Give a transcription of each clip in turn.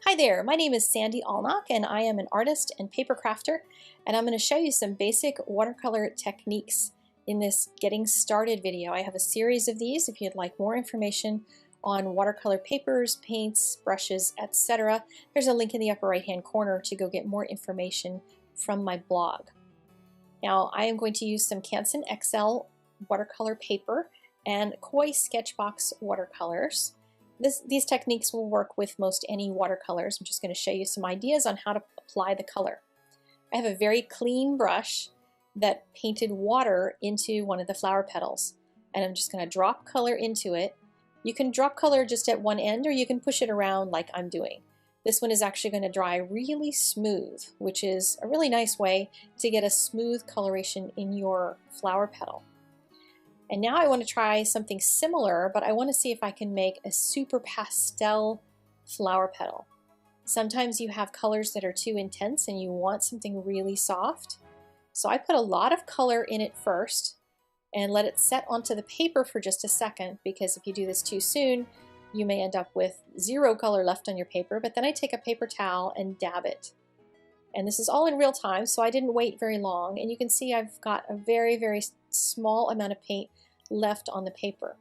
Hi there, my name is Sandy Alnock and I am an artist and paper crafter, and I'm going to show you some basic watercolor techniques in this getting started video. I have a series of these if you'd like more information on watercolor papers, paints, brushes, etc. There's a link in the upper right hand corner to go get more information from my blog. Now I am going to use some Canson XL watercolor paper and Koi Sketchbox watercolors. These techniques will work with most any watercolors. I'm just going to show you some ideas on how to apply the color. I have a very clean brush that painted water into one of the flower petals, and I'm just going to drop color into it. You can drop color just at one end, or you can push it around like I'm doing. This one is actually going to dry really smooth, which is a really nice way to get a smooth coloration in your flower petal. And now I want to try something similar, but I want to see if I can make a super pastel flower petal. Sometimes you have colors that are too intense and you want something really soft. So I put a lot of color in it first and let it set onto the paper for just a second, because if you do this too soon, you may end up with zero color left on your paper. But then I take a paper towel and dab it. And this is all in real time, so I didn't wait very long. And you can see I've got a very, very small amount of paint left on the paper.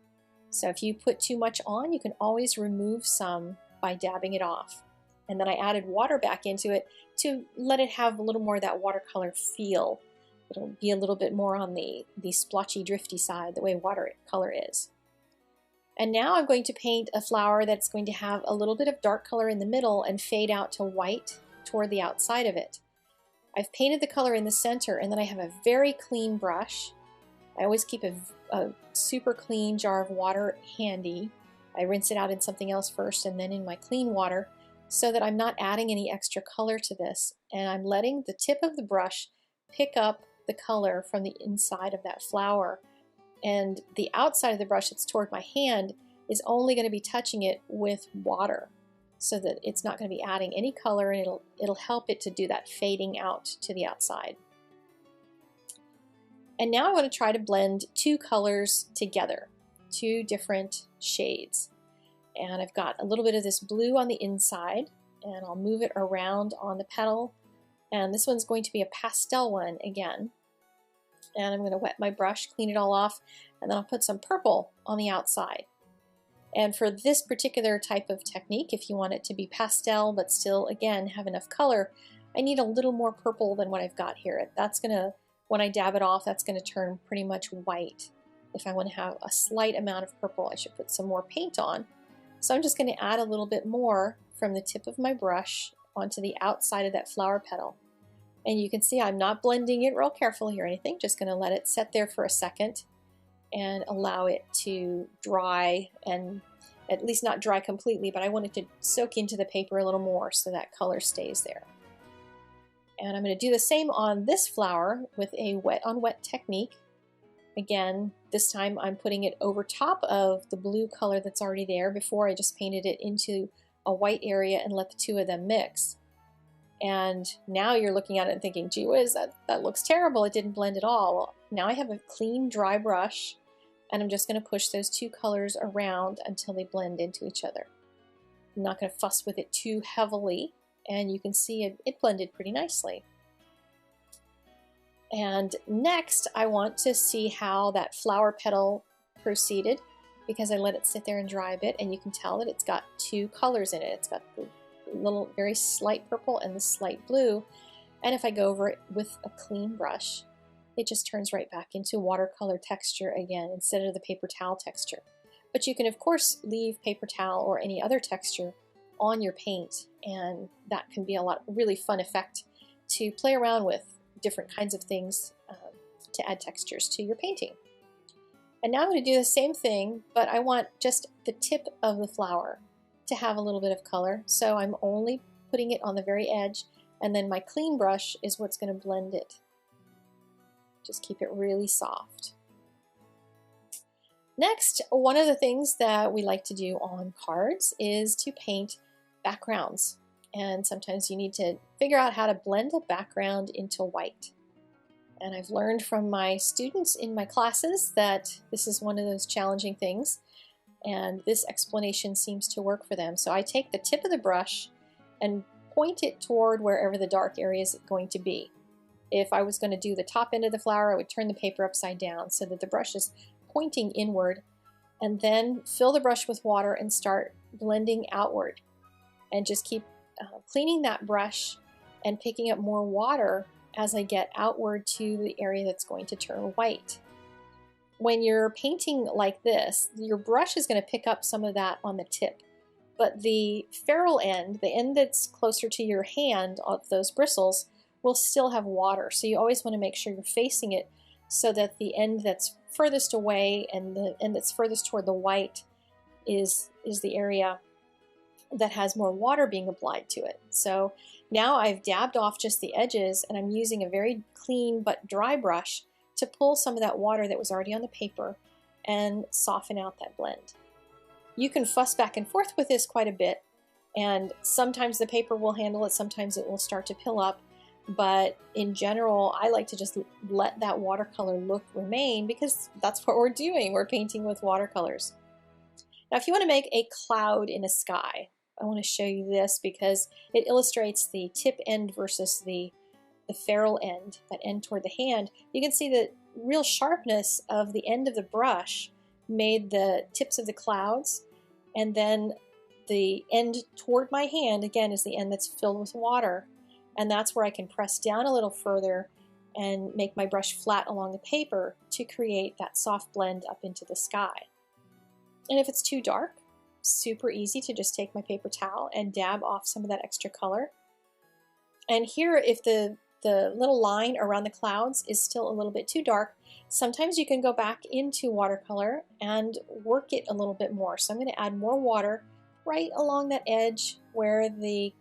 So if you put too much on, you can always remove some by dabbing it off. And then I added water back into it to let it have a little more of that watercolor feel. It'll be a little bit more on the splotchy, drifty side, the way watercolor is. And now I'm going to paint a flower that's going to have a little bit of dark color in the middle and fade out to white toward the outside of it. I've painted the color in the center, and then I have a very clean brush. I always keep a super clean jar of water handy. I rinse it out in something else first and then in my clean water, so that I'm not adding any extra color to this, and I'm letting the tip of the brush pick up the color from the inside of that flower, and the outside of the brush that's toward my hand is only going to be touching it with water, so that it's not going to be adding any color, and it'll help it to do that fading out to the outside. And now I want to try to blend two colors together, two different shades. And I've got a little bit of this blue on the inside, and I'll move it around on the petal. And this one's going to be a pastel one again. And I'm going to wet my brush, clean it all off, and then I'll put some purple on the outside. And for this particular type of technique, if you want it to be pastel but still, again, have enough color, I need a little more purple than what I've got here. That's going to, when I dab it off, that's going to turn pretty much white. If I want to have a slight amount of purple, I should put some more paint on. So I'm just going to add a little bit more from the tip of my brush onto the outside of that flower petal. And you can see I'm not blending it real carefully or anything, just going to let it set there for a second and allow it to dry, and at least not dry completely, but I want it to soak into the paper a little more so that color stays there. And I'm going to do the same on this flower with a wet on wet technique. Again, this time I'm putting it over top of the blue color that's already there. Before, I just painted it into a white area and let the two of them mix. And now you're looking at it and thinking, gee whiz, that looks terrible. It didn't blend at all. Well, now I have a clean, dry brush, and I'm just going to push those two colors around until they blend into each other. I'm not going to fuss with it too heavily, and you can see it blended pretty nicely. And next, I want to see how that flower petal proceeded, because I let it sit there and dry a bit, and you can tell that it's got two colors in it. It's got the little very slight purple and the slight blue, and if I go over it with a clean brush, it just turns right back into watercolor texture again instead of the paper towel texture. But you can of course leave paper towel or any other texture on your paint, and that can be a really fun effect to play around with different kinds of things to add textures to your painting. And now I'm going to do the same thing, but I want just the tip of the flower to have a little bit of color, so I'm only putting it on the very edge, and then my clean brush is what's going to blend it. Just keep it really soft. Next, one of the things that we like to do on cards is to paint backgrounds, and sometimes you need to figure out how to blend a background into white. And I've learned from my students in my classes that this is one of those challenging things, and this explanation seems to work for them. So I take the tip of the brush and point it toward wherever the dark area is going to be. If I was going to do the top end of the flower, I would turn the paper upside down so that the brush is pointing inward, and then fill the brush with water and start blending outward. And just keep cleaning that brush and picking up more water as I get outward to the area that's going to turn white. When you're painting like this, your brush is going to pick up some of that on the tip, but the ferrule end, the end that's closer to your hand of those bristles, will still have water. So you always want to make sure you're facing it so that the end that's furthest away and the end that's furthest toward the white is the area that has more water being applied to it. So now I've dabbed off just the edges, and I'm using a very clean but dry brush to pull some of that water that was already on the paper and soften out that blend. You can fuss back and forth with this quite a bit, and sometimes the paper will handle it, sometimes it will start to pill up, but in general I like to just let that watercolor look remain, because that's what we're doing. We're painting with watercolors. Now if you want to make a cloud in a sky, I want to show you this because it illustrates the tip end versus the ferrule end, that end toward the hand. You can see the real sharpness of the end of the brush made the tips of the clouds, and then the end toward my hand, again, is the end that's filled with water, and that's where I can press down a little further and make my brush flat along the paper to create that soft blend up into the sky. And if it's too dark, super easy to just take my paper towel and dab off some of that extra color. And here, if the little line around the clouds is still a little bit too dark, sometimes you can go back into watercolor and work it a little bit more. So I'm going to add more water right along that edge where the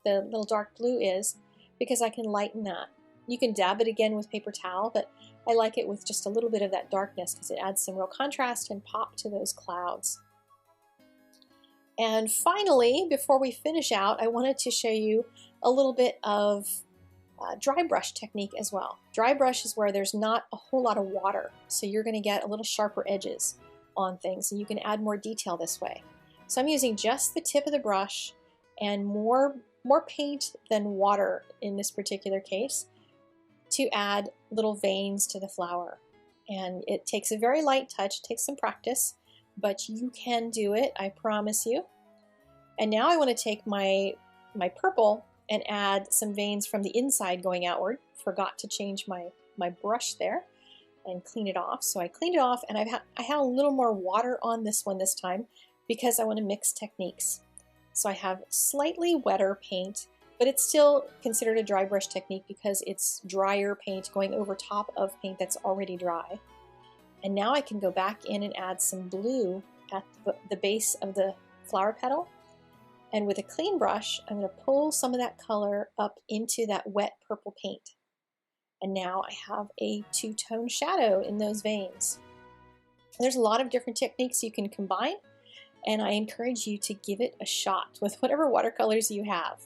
little dark blue is, because I can lighten that. You can dab it again with paper towel, but I like it with just a little bit of that darkness because it adds some real contrast and pop to those clouds. And finally, before we finish out, I wanted to show you a little bit of dry brush technique as well. Dry brush is where there's not a whole lot of water, so you're going to get a little sharper edges on things, and you can add more detail this way. So I'm using just the tip of the brush and more paint than water in this particular case to add little veins to the flower. And it takes a very light touch, it takes some practice, but you can do it, I promise you. And now I want to take my purple and add some veins from the inside going outward. Forgot to change my brush there and clean it off. So I cleaned it off, and I had a little more water on this one this time because I want to mix techniques. So I have slightly wetter paint, but it's still considered a dry brush technique because it's drier paint going over top of paint that's already dry. And now I can go back in and add some blue at the base of the flower petal. And with a clean brush, I'm going to pull some of that color up into that wet purple paint. And now I have a two-tone shadow in those veins. There's a lot of different techniques you can combine, and I encourage you to give it a shot with whatever watercolors you have.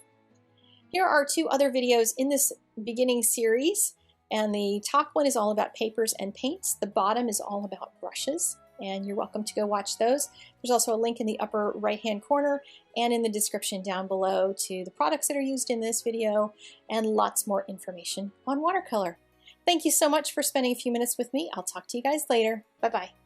Here are two other videos in this beginning series, and the top one is all about papers and paints. The bottom is all about brushes, and you're welcome to go watch those. There's also a link in the upper right-hand corner and in the description down below to the products that are used in this video and lots more information on watercolor. Thank you so much for spending a few minutes with me. I'll talk to you guys later. Bye-bye.